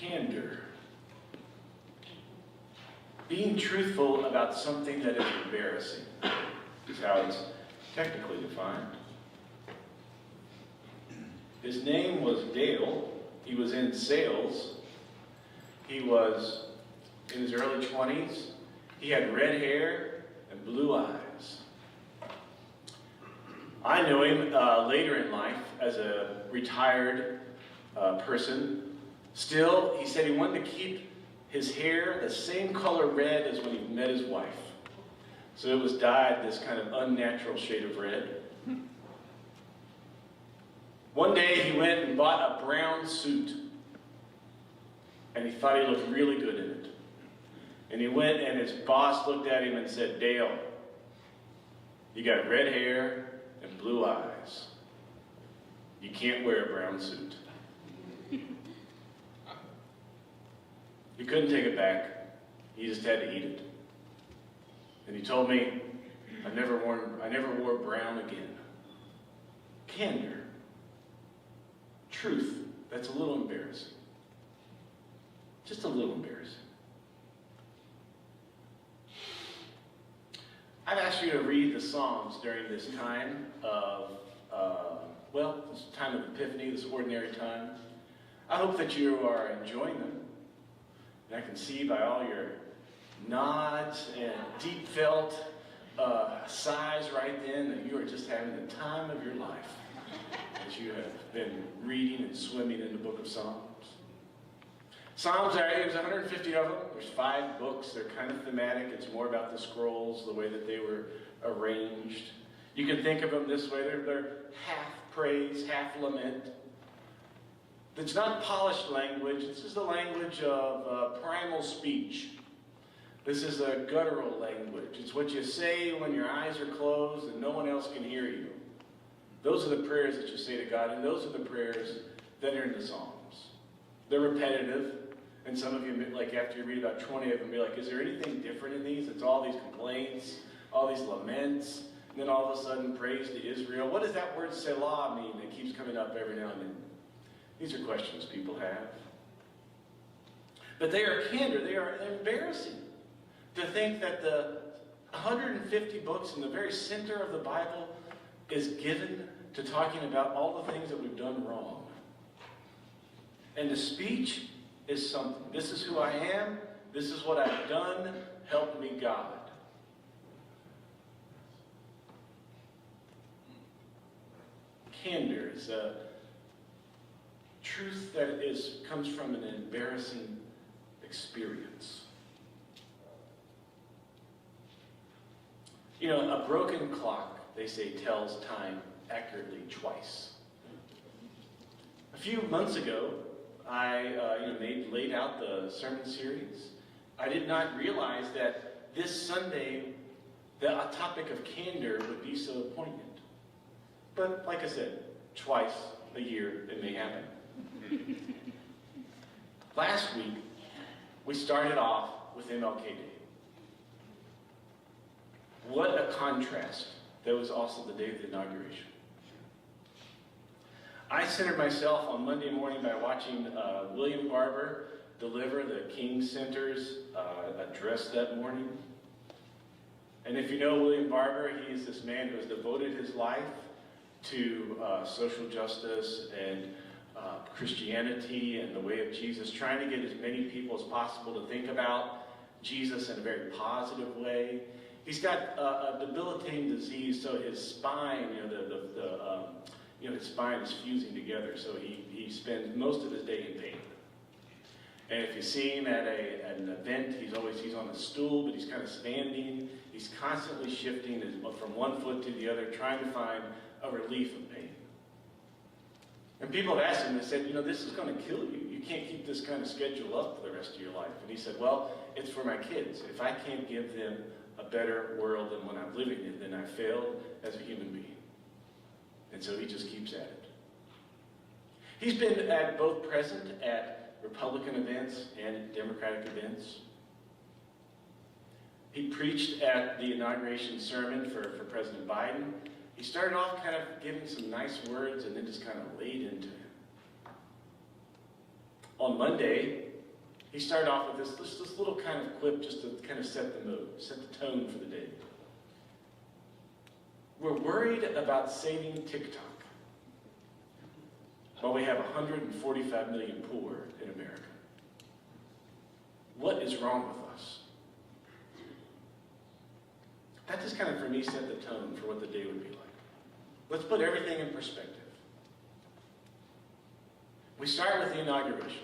Candor. Being truthful about something that is embarrassing is how it's technically defined. His name was Dale. He was in sales. He was in his early 20s. He had red hair and blue eyes. I knew him later in life as a retired person. Still, he said he wanted to keep his hair the same color red as when he met his wife. So it was dyed this kind of unnatural shade of red. One day he went and bought a brown suit. And he thought he looked really good in it. And he went and his boss looked at him and said, "Dale, you got red hair and blue eyes. You can't wear a brown suit." He couldn't take it back. He just had to eat it. And he told me, I never wore brown again. Candor. Truth. That's a little embarrassing. Just a little embarrassing. I've asked you to read the Psalms during this time of, this time of Epiphany, this ordinary time. I hope that you are enjoying them. And I can see by all your nods and deep felt sighs right then that you are just having the time of your life as you have been reading and swimming in the book of Psalms. Psalms, there's 150 of them. There's 5 books. They're kind of thematic. It's more about the scrolls, the way that they were arranged. You can think of them this way. They're half praise, half lament. It's not polished language. This is the language of primal speech. This is a guttural language. It's what you say when your eyes are closed and no one else can hear you. Those are the prayers that you say to God, and those are the prayers that are in the Psalms. They're repetitive, and some of you, like after you read about 20 of them, be like, is there anything different in these? It's all these complaints, all these laments, and then all of a sudden praise to Israel. What does that word Selah mean that keeps coming up every now and then? These are questions people have. But they are candor. They are embarrassing to think that the 150 books in the very center of the Bible is given to talking about all the things that we've done wrong. And the speech is something. This is who I am. This is what I've done. Help me, God. Candor is a truth that comes from an embarrassing experience. You know, a broken clock, they say, tells time accurately twice. A few months ago, I laid out the sermon series. I did not realize that this Sunday, the topic of candor would be so poignant. But like I said, twice a year it may happen. Last week, we started off with MLK Day. What a contrast. That was also the day of the inauguration. I centered myself on Monday morning by watching William Barber deliver the King Center's address that morning. And if you know William Barber, he is this man who has devoted his life to social justice and Christianity and the way of Jesus, trying to get as many people as possible to think about Jesus in a very positive way. He's got a debilitating disease, so his spine, his spine is fusing together, so he spends most of his day in pain. And if you see him at an event, he's on a stool, but he's kind of standing. He's constantly shifting from one foot to the other, trying to find a relief of pain. And people have asked him, they said, this is going to kill you. You can't keep this kind of schedule up for the rest of your life. And he said, well, it's for my kids. If I can't give them a better world than what I'm living in, then I failed as a human being. And so he just keeps at it. He's been both present at Republican events and Democratic events. He preached at the inauguration sermon for President Biden. He started off kind of giving some nice words and then just kind of laid into him. On Monday, He started off with this little kind of quip just to kind of set the mood, set the tone for the day. We're worried about saving TikTok while we have 145 million poor in America. What is wrong with us? That just kind of, for me, set the tone for what the day would be like. Let's put everything in perspective. We start with the inauguration.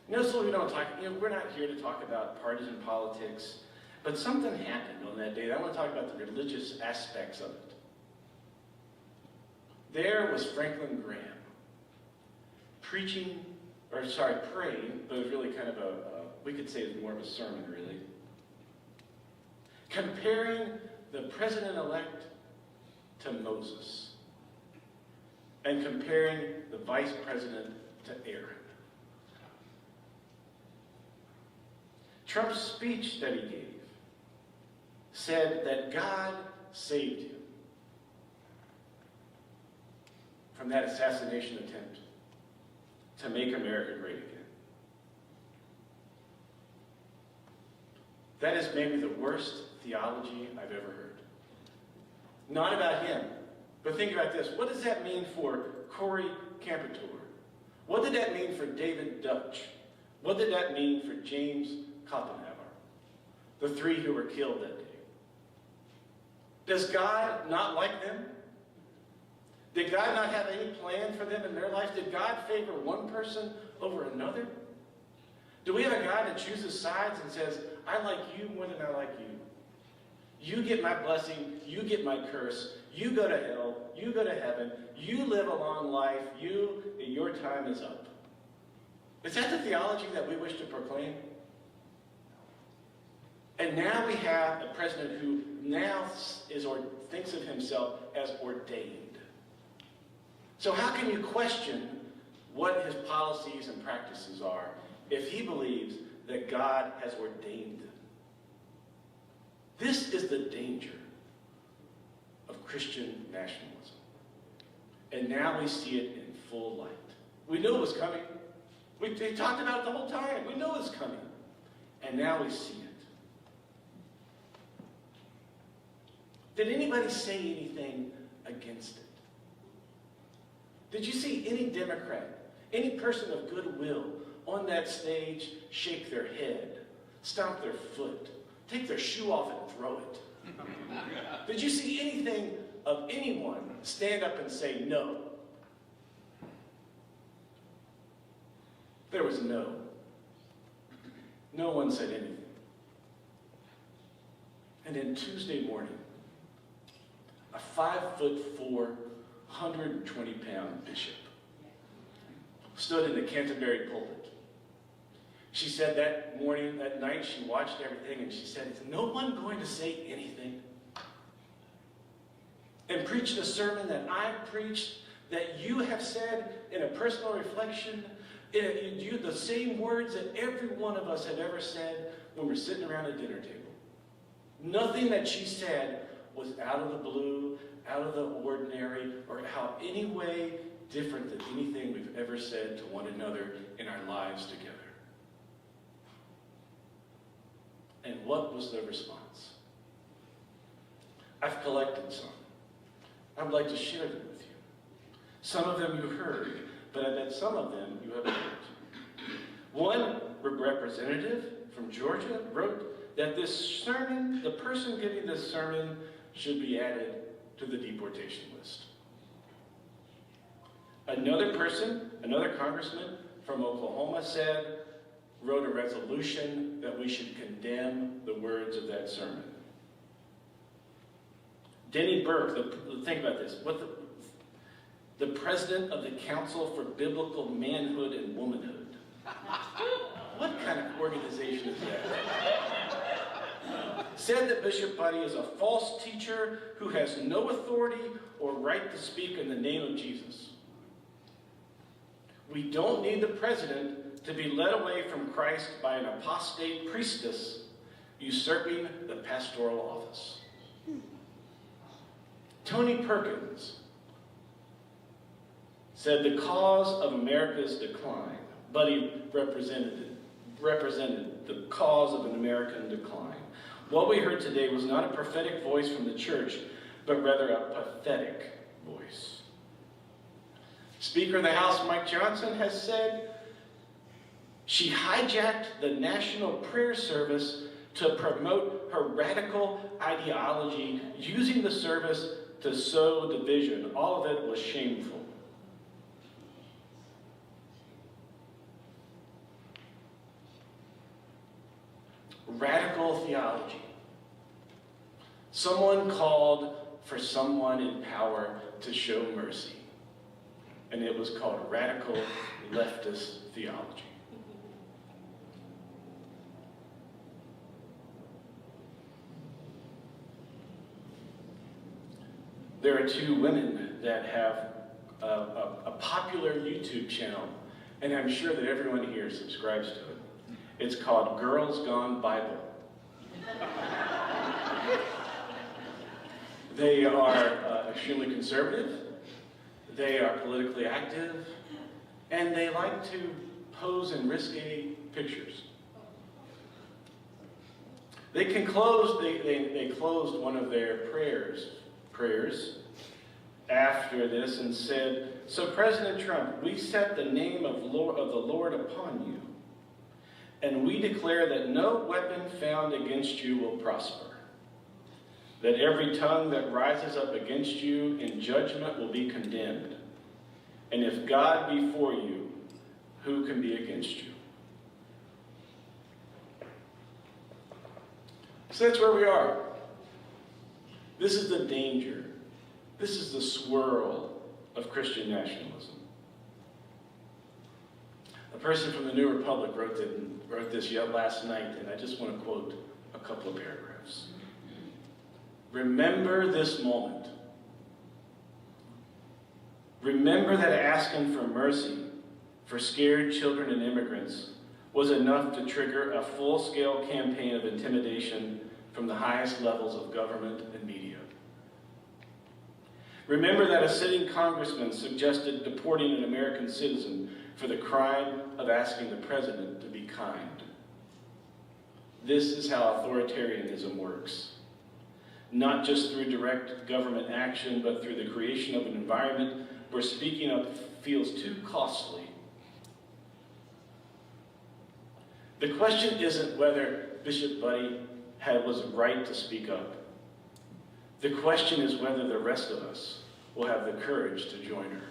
Notice we don't talk, we're not here to talk about partisan politics, but something happened on that day. I want to talk about the religious aspects of it. There was Franklin Graham praying, but it was really kind of we could say it's more of a sermon, really. Comparing the president-elect to Moses and comparing the vice president to Aaron. Trump's speech that he gave said that God saved him from that assassination attempt to make America great again. That is maybe the worst theology I've ever heard. Not about him, but think about this. What does that mean for Corey Campitor? What did that mean for David Dutch? What did that mean for James Koppenhauer? The three who were killed that day. Does God not like them? Did God not have any plan for them in their life? Did God favor one person over another? Do we have a God that chooses sides and says, I like you more than I like you? You get my blessing, you get my curse, you go to hell, you go to heaven, you live a long life, your time is up. Is that the theology that we wish to proclaim? And now we have a president who now thinks of himself as ordained. So how can you question what his policies and practices are if he believes that God has ordained them? This is the danger of Christian nationalism. And now we see it in full light. We knew it was coming. We talked about it the whole time. We know it's coming. And now we see it. Did anybody say anything against it? Did you see any Democrat, any person of goodwill on that stage shake their head, stomp their foot, take their shoe off and throw it? Did you see anything of anyone stand up and say no? There was no. No one said anything. And then Tuesday morning, a 5'4", 120-pound bishop stood in the Canterbury pulpit. She said that morning, that night, she watched everything, and she said, is no one going to say anything? And preached a sermon that I preached, that you have said in a personal reflection, the same words that every one of us have ever said when we're sitting around a dinner table. Nothing that she said was out of the blue, out of the ordinary, or how any way different than anything we've ever said to one another in our lives together. And what was the response? I've collected some. I would like to share them with you. Some of them you heard, but I bet some of them you haven't heard. One representative from Georgia wrote that this sermon, the person giving this sermon, should be added to the deportation list. Another person, another congressman from Oklahoma wrote a resolution that we should condemn the words of that sermon. Denny Burke, think about this, the president of the Council for Biblical Manhood and Womanhood. What kind of organization is that? Said that Bishop Buddy is a false teacher who has no authority or right to speak in the name of Jesus. We don't need the president to be led away from Christ by an apostate priestess usurping the pastoral office. Tony Perkins said the cause of America's decline Buddy represented the cause of an American decline. What we heard today was not a prophetic voice from the church, but rather a pathetic voice. Speaker of the House Mike Johnson has said she hijacked the national prayer service to promote her radical ideology, using the service to sow division. All of it was shameful. Radical theology. Someone called for someone in power to show mercy. And it was called radical leftist theology. There are two women that have a popular YouTube channel, and I'm sure that everyone here subscribes to it. It's called Girls Gone Bible. They are extremely conservative, they are politically active, and they like to pose in risque pictures. They closed one of their prayers after this and said, "So President Trump, we set the name of the Lord upon you, and we declare that no weapon found against you will prosper, that every tongue that rises up against you in judgment will be condemned. And if God be for you, who can be against you?" So that's where we are. This is the danger. This is the swirl of Christian nationalism. A person from the New Republic wrote this yet last night, and I just want to quote a couple of paragraphs. Remember this moment. Remember that asking for mercy for scared children and immigrants was enough to trigger a full-scale campaign of intimidation from the highest levels of government and media. Remember that a sitting congressman suggested deporting an American citizen for the crime of asking the president to be kind. This is how authoritarianism works. Not just through direct government action, but through the creation of an environment where speaking up feels too costly. The question isn't whether Bishop Buddy was right to speak up. The question is whether the rest of us will have the courage to join her.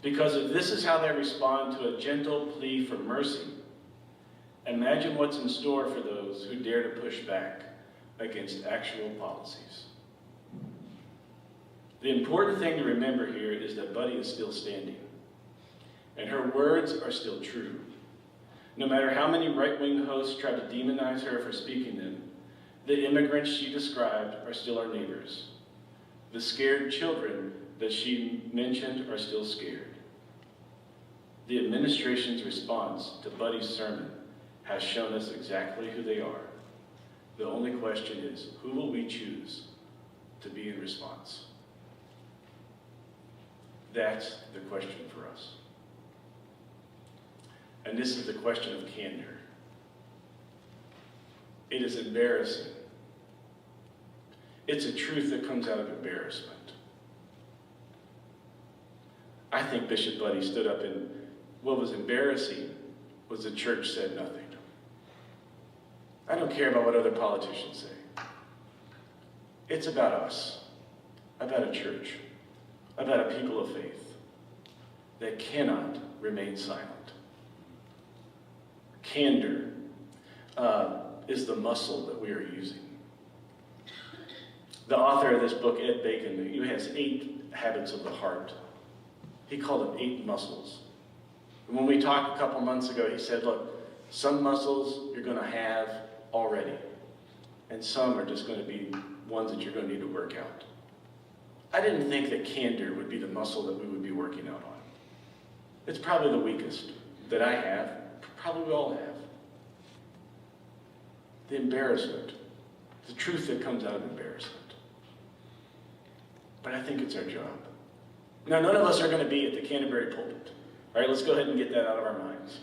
Because if this is how they respond to a gentle plea for mercy, imagine what's in store for those who dare to push back against actual policies. The important thing to remember here is that Buddy is still standing, and her words are still true. No matter how many right-wing hosts try to demonize her for speaking them, the immigrants she described are still our neighbors. The scared children that she mentioned are still scared. The administration's response to Buddy's sermon has shown us exactly who they are. The only question is, who will we choose to be in response? That's the question for us. And this is the question of candor. It is embarrassing. It's a truth that comes out of embarrassment. I think Bishop Buddy stood up, and what was embarrassing was the church said nothing. I don't care about what other politicians say. It's about us, about a church, about a people of faith that cannot remain silent. Candor is the muscle that we are using. The author of this book, Ed Bacon, he has 8 habits of the heart. He called them 8 muscles. And when we talked a couple months ago, he said, look, some muscles you're going to have already, and some are just going to be ones that you're going to need to work out. I didn't think that candor would be the muscle that we would be working out on. It's probably the weakest that I have, probably we all have. The embarrassment, the truth that comes out of embarrassment. But I think it's our job. Now, none of us are going to be at the Canterbury pulpit, All right, let's go ahead and get that out of our minds.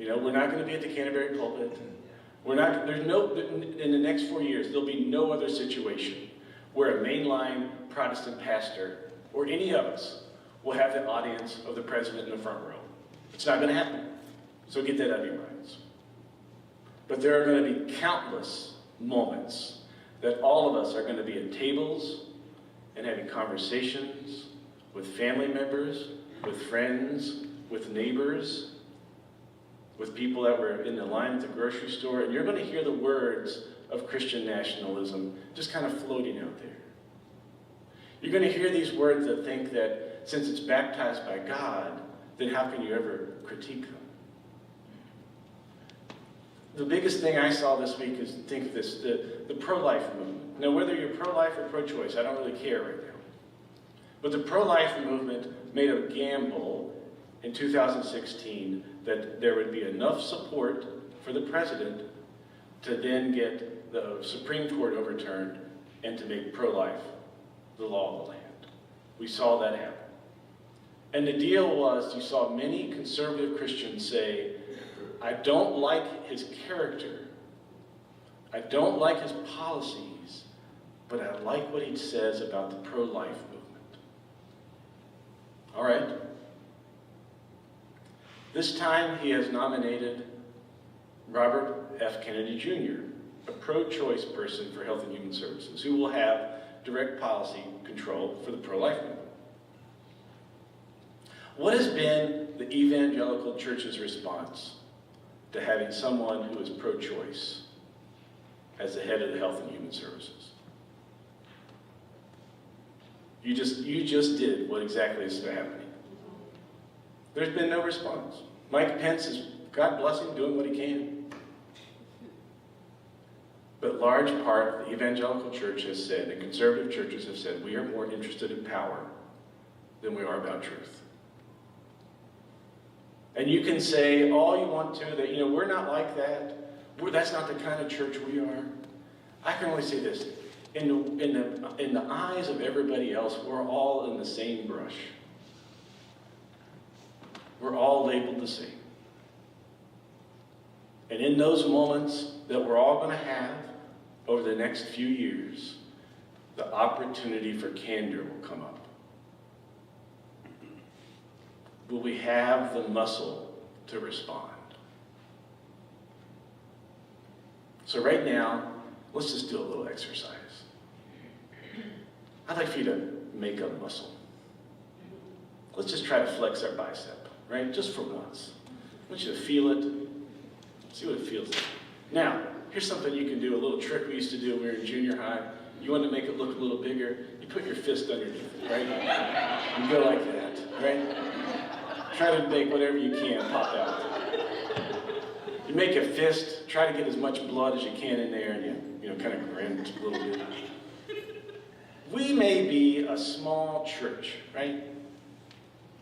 You know, we're not going to be at the Canterbury pulpit. In the next 4 years, there'll be no other situation where a mainline Protestant pastor or any of us will have the audience of the president in the front row. It's not going to happen. So get that out of your minds. But there are going to be countless moments that all of us are going to be at tables and having conversations with family members, with friends, with neighbors, with people that were in the line at the grocery store, and you're going to hear the words of Christian nationalism just kind of floating out there. You're going to hear these words that think that since it's baptized by God, then how can you ever critique them? The biggest thing I saw this week is, think of this, the pro-life movement. Now, whether you're pro-life or pro-choice, I don't really care right now. But the pro-life movement made a gamble in 2016 that there would be enough support for the president to then get the Supreme Court overturned and to make pro-life the law of the land. We saw that happen. And the deal was, you saw many conservative Christians say, I don't like his character, I don't like his policies, but I like what he says about the pro-life movement. All right. This time he has nominated Robert F. Kennedy Jr., a pro-choice person for Health and Human Services, who will have direct policy control for the pro-life movement. What has been the evangelical church's response to having someone who is pro-choice as the head of the Health and Human Services? You just did what exactly is happening. There's been no response. Mike Pence is, God bless him, doing what he can. But large part, the evangelical church has said, and conservative churches have said, we are more interested in power than we are about truth. And you can say all you want to, that, we're not like that. That's not the kind of church we are. I can only say this. In the eyes of everybody else, we're all in the same brush. We're all labeled the same. And in those moments that we're all going to have over the next few years, the opportunity for candor will come up. Will we have the muscle to respond? So right now, let's just do a little exercise. I'd like for you to make a muscle. Let's just try to flex our bicep, right? Just for once. I want you to feel it. See what it feels like. Now, here's something you can do, a little trick we used to do when we were in junior high. You want to make it look a little bigger, you put your fist underneath it, right? You go like that, right? Try to make whatever you can pop out. You make a fist, try to get as much blood as you can in there, and you kind of grin a little bit. We may be a small church, right?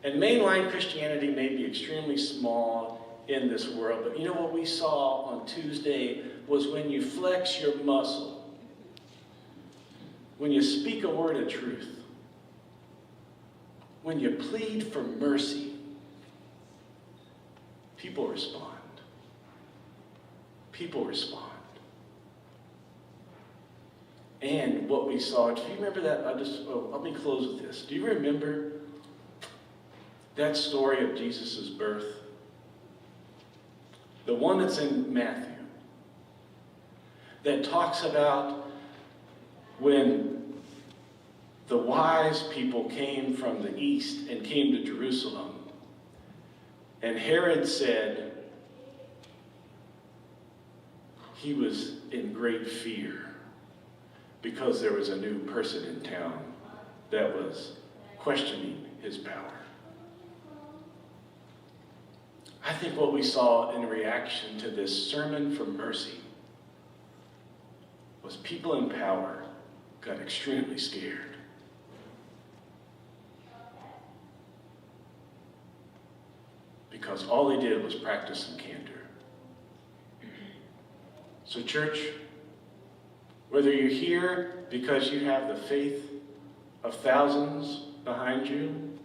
And mainline Christianity may be extremely small in this world, but you know what we saw on Tuesday was when you flex your muscle, when you speak a word of truth, when you plead for mercy, people respond. People respond. And what we saw, do you remember that? Let me close with this. Do you remember that story of Jesus' birth? The one that's in Matthew, that talks about when the wise people came from the east and came to Jerusalem, and Herod said he was in great fear because there was a new person in town that was questioning his power. I think what we saw in reaction to this sermon for mercy was people in power got extremely scared. Because all they did was practice some candor. So church, whether you're here because you have the faith of thousands behind you,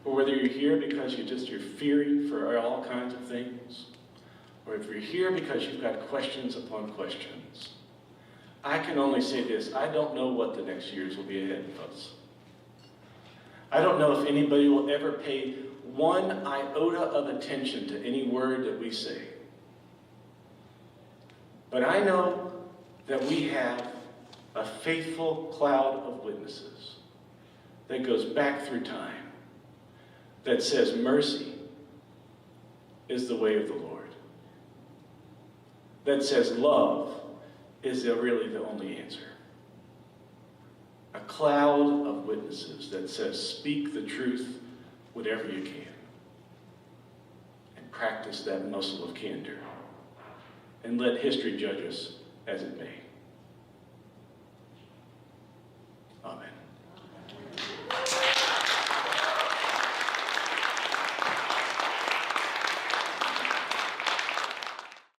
or whether you're here because you're fearing for all kinds of things, or if you're here because you've got questions upon questions, I can only say this: I don't know what the next years will be ahead of us. I don't know if anybody will ever pay one iota of attention to any word that we say. But I know that we have a faithful cloud of witnesses that goes back through time, that says mercy is the way of the Lord, that says love is really the only answer. A cloud of witnesses that says speak the truth whatever you can, and practice that muscle of candor, and let history judge us as it may.